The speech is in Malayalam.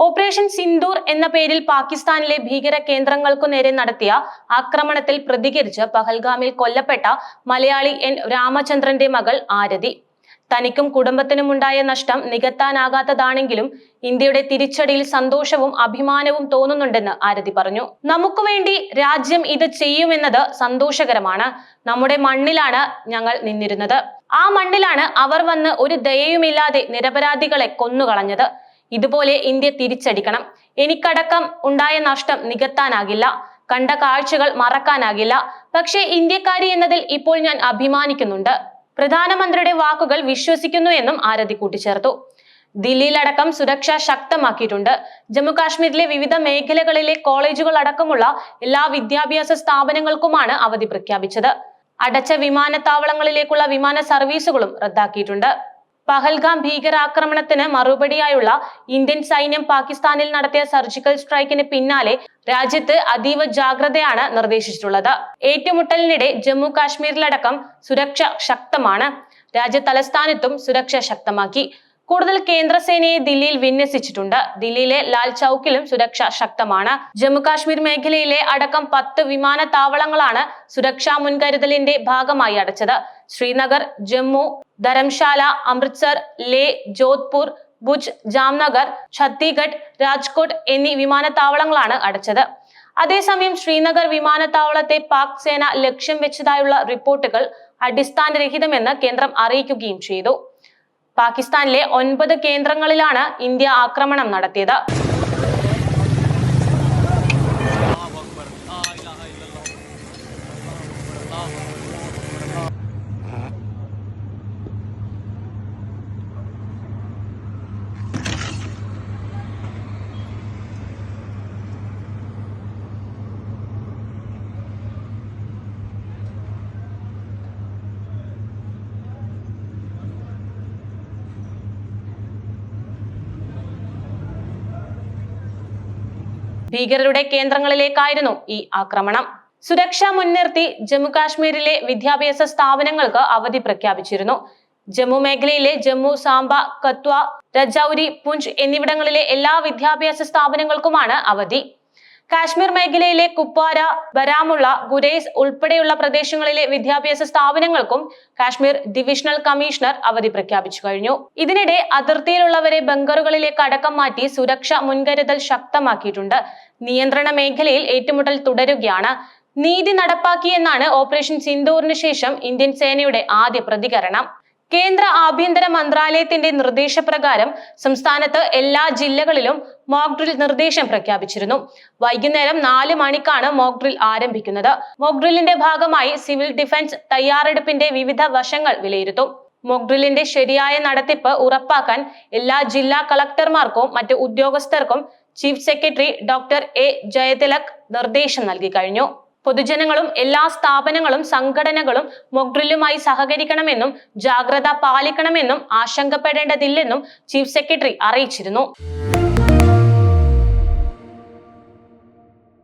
ഓപ്പറേഷൻ സിന്ദൂർ എന്ന പേരിൽ പാകിസ്ഥാനിലെ ഭീകര കേന്ദ്രങ്ങൾക്കു നേരെ നടത്തിയ ആക്രമണത്തിൽ പ്രതികരിച്ച് പഹൽഗാമിൽ കൊല്ലപ്പെട്ട മലയാളി എൻ രാമചന്ദ്രന്റെ മകൾ ആരതി. തനിക്കും കുടുംബത്തിനുമുണ്ടായ നഷ്ടം നികത്താനാകാത്തതാണെങ്കിലും ഇന്ത്യയുടെ തിരിച്ചടിയിൽ സന്തോഷവും അഭിമാനവും തോന്നുന്നുണ്ടെന്ന് ആരതി പറഞ്ഞു. നമുക്ക് വേണ്ടി രാജ്യം ഇത് ചെയ്യുമെന്നത് സന്തോഷകരമാണ്. നമ്മുടെ മണ്ണിലാണ് ഞങ്ങൾ നിന്നിരുന്നത്. ആ മണ്ണിലാണ് അവർ വന്ന് ഒരു ദയയുമില്ലാതെ നിരപരാധികളെ കൊന്നുകളഞ്ഞത്. ഇതുപോലെ ഇന്ത്യ തിരിച്ചടിക്കണം. എനിക്കടക്കം ഉണ്ടായ നഷ്ടം നികത്താനാകില്ല, കണ്ട കാഴ്ചകൾ മറക്കാനാകില്ല. പക്ഷേ ഇന്ത്യക്കാരി എന്നതിൽ ഇപ്പോൾ ഞാൻ അഭിമാനിക്കുന്നുണ്ട്. പ്രധാനമന്ത്രിയുടെ വാക്കുകൾ വിശ്വസിക്കുന്നു എന്നും ആരതി കൂട്ടിച്ചേർത്തു. ദില്ലിയിലടക്കം സുരക്ഷ ശക്തമാക്കിയിട്ടുണ്ട്. ജമ്മു കാശ്മീരിലെ വിവിധ മേഖലകളിലെ കോളേജുകൾ അടക്കമുള്ള എല്ലാ വിദ്യാഭ്യാസ സ്ഥാപനങ്ങൾക്കുമാണ് അവധി പ്രഖ്യാപിച്ചത്. അടച്ച വിമാനത്താവളങ്ങളിലേക്കുള്ള വിമാന സർവീസുകളും റദ്ദാക്കിയിട്ടുണ്ട്. പഹൽഗാം ഭീകരാക്രമണത്തിന് മറുപടിയായുള്ള ഇന്ത്യൻ സൈന്യം പാകിസ്ഥാനിൽ നടത്തിയ സർജിക്കൽ സ്ട്രൈക്കിന് പിന്നാലെ രാജ്യത്ത് അതീവ ജാഗ്രതയാണ് നിർദ്ദേശിച്ചിട്ടുള്ളത്. ഏറ്റുമുട്ടലിനിടെ ജമ്മു കാശ്മീരിലടക്കം സുരക്ഷ ശക്തമാണ്. രാജ്യ തലസ്ഥാനത്തും സുരക്ഷ ശക്തമാക്കി. കൂടുതൽ കേന്ദ്രസേനയെ ദില്ലിയിൽ വിന്യസിച്ചിട്ടുണ്ട്. ദില്ലിയിലെ ലാൽ ചൌക്കിലും സുരക്ഷ ശക്തമാണ്. ജമ്മു കാശ്മീർ മേഖലയിലെ അടക്കം 10 വിമാനത്താവളങ്ങളാണ് സുരക്ഷാ മുൻകരുതലിന്റെ ഭാഗമായി അടച്ചത്. ശ്രീനഗർ, ജമ്മു, ധരംശാല, അമൃത്സർ, ലേ, ജോധ്പൂർ, ഭുജ്, ജാംനഗർ, ഛത്തീഗഡ്, രാജ്കോട്ട് എന്നീ വിമാനത്താവളങ്ങളാണ് അടച്ചത്. അതേസമയം ശ്രീനഗർ വിമാനത്താവളത്തെ പാക് സേന ലക്ഷ്യം വെച്ചതായുള്ള റിപ്പോർട്ടുകൾ അടിസ്ഥാനരഹിതമെന്ന് കേന്ദ്രം അറിയിക്കുകയും ചെയ്തു. പാകിസ്ഥാനിലെ 9 കേന്ദ്രങ്ങളിലാണ് ഇന്ത്യ ആക്രമണം നടത്തിയത്. ഭീകരരുടെ കേന്ദ്രങ്ങളിലേക്കായിരുന്നു ഈ ആക്രമണം. സുരക്ഷ മുൻനിർത്തി ജമ്മു കാശ്മീരിലെ വിദ്യാഭ്യാസ സ്ഥാപനങ്ങൾക്ക് അവധി പ്രഖ്യാപിച്ചിരുന്നു. ജമ്മു മേഖലയിലെ ജമ്മു, സാംബ, കത്വ, രജൌരി, പുഞ്ച് എന്നിവിടങ്ങളിലെ എല്ലാ വിദ്യാഭ്യാസ സ്ഥാപനങ്ങൾക്കുമാണ് അവധി. കാശ്മീർ മേഖലയിലെ കുപ്വാര, ബരാമുള്ള, ഗുരേസ് ഉൾപ്പെടെയുള്ള പ്രദേശങ്ങളിലെ വിദ്യാഭ്യാസ സ്ഥാപനങ്ങൾക്കും കാശ്മീർ ഡിവിഷണൽ കമ്മീഷണർ അവധി പ്രഖ്യാപിച്ചു കഴിഞ്ഞു. ഇതിനിടെ അതിർത്തിയിലുള്ളവരെ ബങ്കറുകളിലേക്ക് അടക്കം മാറ്റി സുരക്ഷ മുൻകരുതൽ ശക്തമാക്കിയിട്ടുണ്ട്. നിയന്ത്രണ മേഖലയിൽ ഏറ്റുമുട്ടൽ തുടരുകയാണ്. നീതി നടപ്പാക്കിയെന്നാണ് ഓപ്പറേഷൻ സിന്ദൂറിന് ശേഷം ഇന്ത്യൻ സേനയുടെ ആദ്യ പ്രതികരണം. കേന്ദ്ര ആഭ്യന്തര മന്ത്രാലയത്തിന്റെ നിർദ്ദേശപ്രകാരം സംസ്ഥാനത്ത് എല്ലാ ജില്ലകളിലും മോക്ക് ഡ്രിൽ നിർദ്ദേശം പ്രഖ്യാപിച്ചിരുന്നു. വൈകുന്നേരം 4 മണിക്കാണ് മോക്ക് ഡ്രിൽ ആരംഭിക്കുന്നത്. മോക്ക് ഡ്രില്ലിന്റെ ഭാഗമായി സിവിൽ ഡിഫൻസ് തയ്യാറെടുപ്പിന്റെ വിവിധ വശങ്ങൾ വിലയിരുത്തും. മോക്ക് ഡ്രില്ലിന്റെ ശരിയായ നടത്തിപ്പ് ഉറപ്പാക്കാൻ എല്ലാ ജില്ലാ കളക്ടർമാർക്കും മറ്റു ഉദ്യോഗസ്ഥർക്കും chief secretary doctor A Jayathilak നിർദ്ദേശം നൽകി കഴിഞ്ഞു. പൊതുജനങ്ങളും എല്ലാ സ്ഥാപനങ്ങളും സംഘടനകളും മോക്ക് ഡ്രില്ലുമായി സഹകരിക്കണമെന്നും ജാഗ്രത പാലിക്കണമെന്നും ആശങ്കപ്പെടേണ്ടതില്ലെന്നും ചീഫ് സെക്രട്ടറി അറിയിച്ചിരുന്നു.